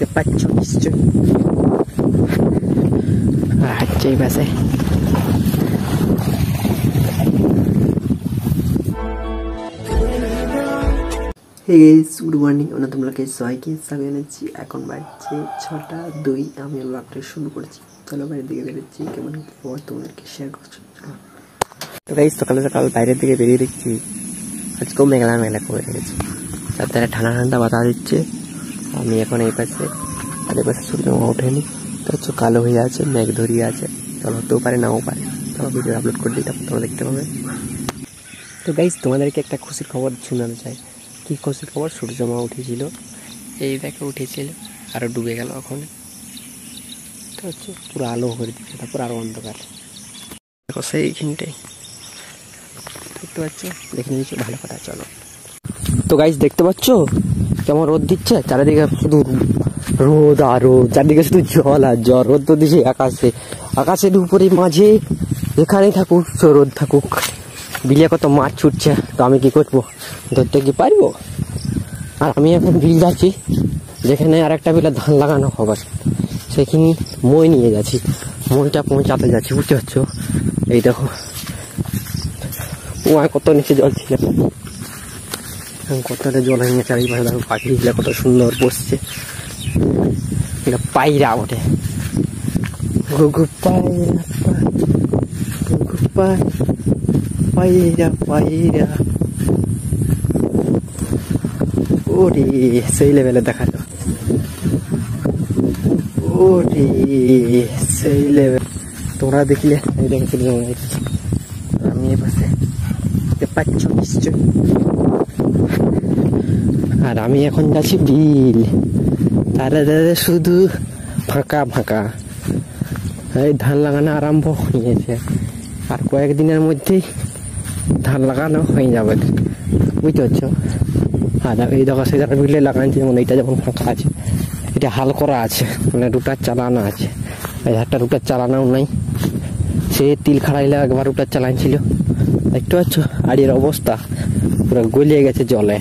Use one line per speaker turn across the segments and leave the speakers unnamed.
দেখতে পাচ্ছ নিশ্চয়। আর হচ্ছে এই পাশে হে গাইস, গুড মর্নিং। তোমরাকে সবাইকে স্বাগত জানাচ্ছি। এখন বাজছে 6:02। আমি ব্লগটা শুরু করছি। চলো বাইরের দিকে বেরোচ্ছি, কেমন কি খবর তোমাদেরকে শেয়ার করছি। তো গাইস, সকাল সকাল বাইরের দিকে বেরিয়ে দেখছি আজকেও মেঘলা মেঘলা করে রেখেছি। তার দ্বারা ঠান্ডা ঠান্ডা বাতাস দিচ্ছে। আমি এখন এই পাশে আর এই পাশে সূর্য ওঠেনি, তো হচ্ছে কালো হয়ে আছে, মেঘ ধরিয়ে আছে। চলো হতেও পারে নাও পারে, চলো ভিডিও আপলোড করে দিই, তারপর তোমরা দেখতে পাবে। তো গাইস, তোমাদেরকে একটা খুশির খবর শোনানো চাই। কি খুশির খবর? সূর্যমা উঠেছিল, এই দেখে উঠেছিল, আরও ডুবে গেল। এখন তো হচ্ছে পুরো আলো করে দিচ্ছে, তারপর আরও অন্ধকার। দেখো সেইখানটাই দেখতে পাচ্ছ, দেখে নিয়েছি, ভালো কথা। চলো তো গাইস, দেখতে পাচ্ছ কেমন রোদ দিচ্ছে? চারিদিকে শুধু রোদ আর রোদ, চারিদিকে শুধু জল আর জল। রোদ তো দিচ্ছে আকাশে, আকাশের উপরে মাঝে যেখানেই থাকুক রোদ থাকুক। বিলে কত মাছ ছুটছে, তো আমি কি করবো? ধরতে কি পারবো? আর আমি এখন বিল যাচ্ছি, যেখানে আর একটা বিলে ধান লাগানো হবে, সেখানে মই নিয়ে যাচ্ছি। মইটা পৌঁছাতে যাচ্ছি, বুঝতে পারছো? এই দেখো ও কত নিচে জল ছিল, কতটা জল হয়ে গেছে। চারিপাশে দেখো পাখিগুলো কত সুন্দর বসছে। এটা পায়রা ওঠে, ঘুঘু পায়রা, ঘুঘু পায়রা পায়রা। ওরে সেই লেভেলে দেখালো, ওরে সেই লেভেল। তোমরা দেখলে এই দেখেছিল, আমি এ পাশে দেখতে পাচ্ছ নিশ্চয়। আর আমি এখন যাচ্ছি বিল, তারা শুধু ফাঁকা ফাঁকা। এই ধান লাগানো আরম্ভ হয়ে গেছে, আর কয়েকদিনের মধ্যেই ধান লাগানো হয়ে যাবে, বুঝতে পারছো? আর এই দেখো সেই ধান বিলে লাগাচ্ছি, যেমন এইটা যেমন ফাঁকা আছে, এটা হাল করা আছে, মানে রুটার চালানো আছে। এই ধারটা রুটার চালানো নাই, সে তিল খাড়াইলে একবার রুটার চালাইছিল, দেখতে পাচ্ছ? আর এর অবস্থা পুরো গলিয়ে গেছে জলে।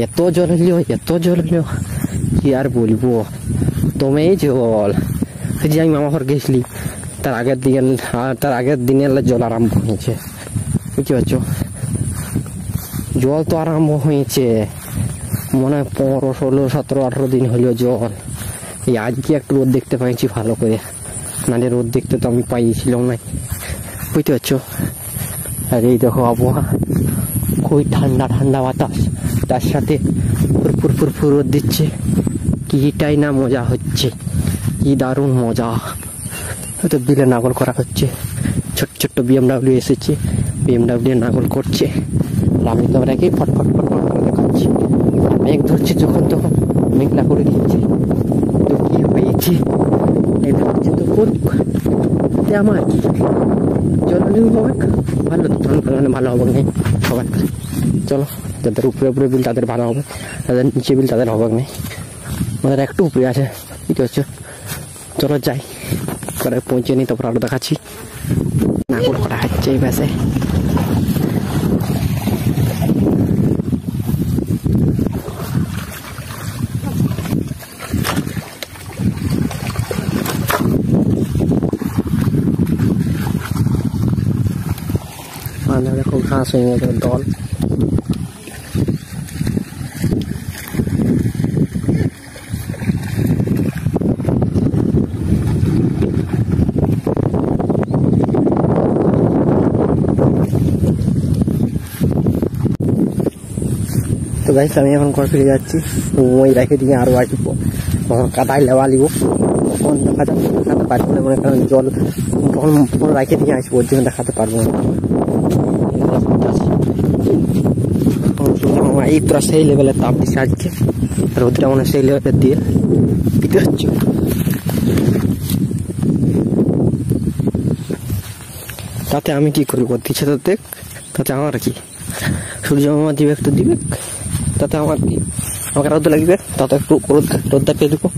এত জল হইলো, এত জল হইলো, কি আর বলবো। দমেই জল। যে আমি মামা ঘর গেছিলি, তার আগের দিনে জল আরম্ভ হয়েছে, বুঝতে পারছো? জল তো আরম্ভ হয়েছে মনে হয় 15, 16, 17, 18 দিন হলো জল। এই আজকে একটু রোদ দেখতে পাইছি ভালো করে, নাহলে রোদ দেখতে তো আমি পাইছিলাম না, বুঝতে পারছো? আর এই দেখো আবহাওয়া, খুবই ঠান্ডা ঠান্ডা বাতাস, তার সাথে ফুরফুর ফুরফুর রোদ দিচ্ছে। কিটাই না মজা হচ্ছে, কি দারুণ মজা। হয়তো বিলে নাগল করা হচ্ছে, ছোট্ট ছোট্ট BMW এসেছে, BMW নাগল করছে। আর আমি তো ওটাকে ফটফট ফটফট করে দেখাচ্ছি। মেঘ ধরছে যখন তখন মেঘলা করে দিচ্ছে। তো কি হয়েছে, এই ধরছে তো করুক, আমার কি জলনিও হবে, ভালো মানে ভালো হবে না সবার। চলো, যাদের উপরে উপরে বিল তাদের ভালো হবে, যাদের নিচে বিল তাদের হবে না। আমাদের একটু উপরে আছে, বুঝতে পারছো? চলো যাই, পরে পৌঁছে নিই, তারপর আরো দেখাচ্ছি। নাগর করা হচ্ছে এই পাশে। দেখো ঘাস হয়ে গেছে দল। তো গাইস, আমি এখন ঘর ফিরে যাচ্ছি। মই রেখে দিয়ে আরো আসবো, তখন কাদায় লেওয়া লিব, তখন দেখা যাচ্ছে দেখাতে পারবো না, মানে কারণ জল তখন রেখে দিয়ে আসবো, ওর জন্য দেখাতে পারবো না। এই পুরো সেই লেভেলের তাপ দিচ্ছে আজকে, রোদটা মনে সেই লেভেলের দিয়ে পিতে হচ্ছে। তাতে আমি কি করবো? দিচ্ছে তো দেখ, তাতে আমার কি? সূর্য মামা দিবে একটু দিবে, তাতে আমার কি? আমাকে রোদ লাগবে, তাতে একটু রোদটা পেয়ে দেবো।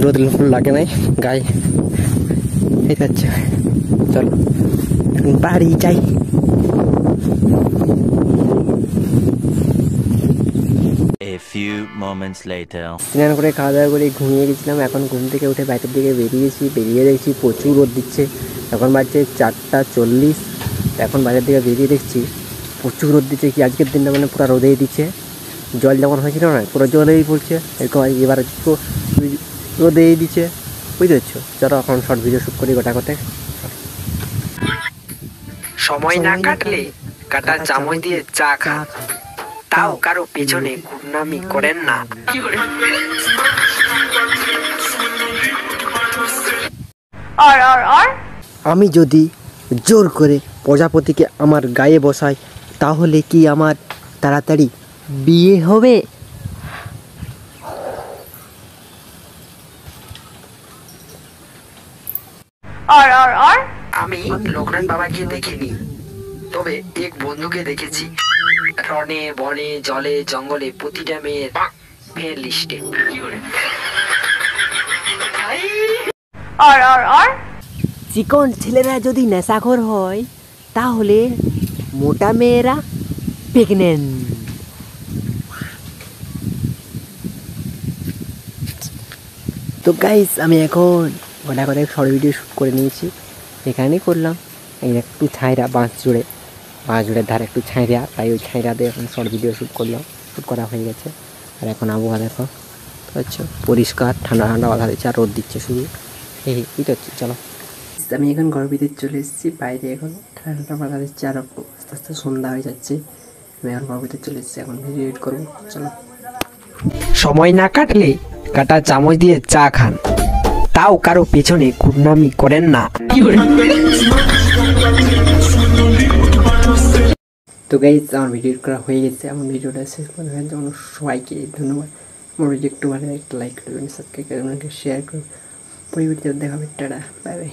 রোদ লাগে নাই গায়ে, এই যাচ্ছে। চলো এখন বাড়ি যাই।
A few moments later.
স্নান করে খাওয়া দাওয়া করে ঘুমিয়ে গেছিলাম। এখন ঘুম থেকে উঠে বাইরের দিকে বেরিয়েছি, বেরিয়ে দেখছি প্রচুর রোদ দিচ্ছে। এখন বাজছে 4:40। এখন বাইরের দিকে বেরিয়ে দেখছি প্রচুর রোদ দিচ্ছে। কি আজকের দিনটা মানে পুরো রোদেই দিচ্ছে। জল যেমন হয়েছিল না পুরো জলেই পড়ছে, এরকম এবার রোদেই দিচ্ছে, বুঝতে পারছো। চলো এখন শর্ট ভিডিও শ্যুট করি গোটা করতে। সময় না কাটলে কাটা চামচ দিয়ে চা খান, তাও কারো পেছনে গুন্ডামি করেন না। আমি যদি জোর করে প্রজাপতিকে আমার গায়ে বসাই তাহলে কি আমার তাড়াতাড়ি বিয়ে হবে? আমি লোকনাথ বাবাকে দেখিনি, তবে এক বন্ধুকে দেখেছি রনে বনে জলে জঙ্গলে প্রতিটা মেয়ের লিস্টে। চিকন ছেলেরা যদি নেশাখোর হয় তাহলে মোটা মেয়েরা প্রেগনেন্ট। তো গাইস আমি এখন গোটা করে শর্ট ভিডিও শ্যুট করে নিয়েছি, এখানেই করলাম। এই একটু ছাইরা বাঁশ জুড়ে ধারে একটু ছাইরা, তাই ওই ছাইরা দিয়ে এখন শর্ট ভিডিও শ্যুট করলাম। শ্যুট করা হয়ে গেছে। আর এখন আবহাওয়া দেখো আচ্ছা পরিষ্কার, ঠান্ডা ঠান্ডা বাধা দিচ্ছে আর রোদ দিচ্ছে শুধু। এইটা হচ্ছে। চলো আমি এখন ঘরের ভিতরে চলে এসেছি। বাইরে এখন ঠান্ডা ঠান্ডা বাধা দিচ্ছে আর আস্তে আস্তে সন্ধ্যা হয়ে যাচ্ছে। আমি এখন ঘরের ভিতরে চলে এসেছি, এখন ভিডিও এডিট করবো। চলো। সময় না কাটলে কাটা চামচ দিয়ে চা খান, তাও কারো পেছনে গুন্ডামি করেন না। তো গাইজ আমার ভিডিও করা হয়ে গেছে। আমার ভিডিওটা শেষ করে হয়ে যেমন সবাইকে ধন্যবাদ। আমার ভিডিও একটু ভালো একটা লাইক করবেন, সাবস্ক্রাইব করবেন, শেয়ার করবেন। পরিবর্তে দেখা হবে। Tata, bye bye.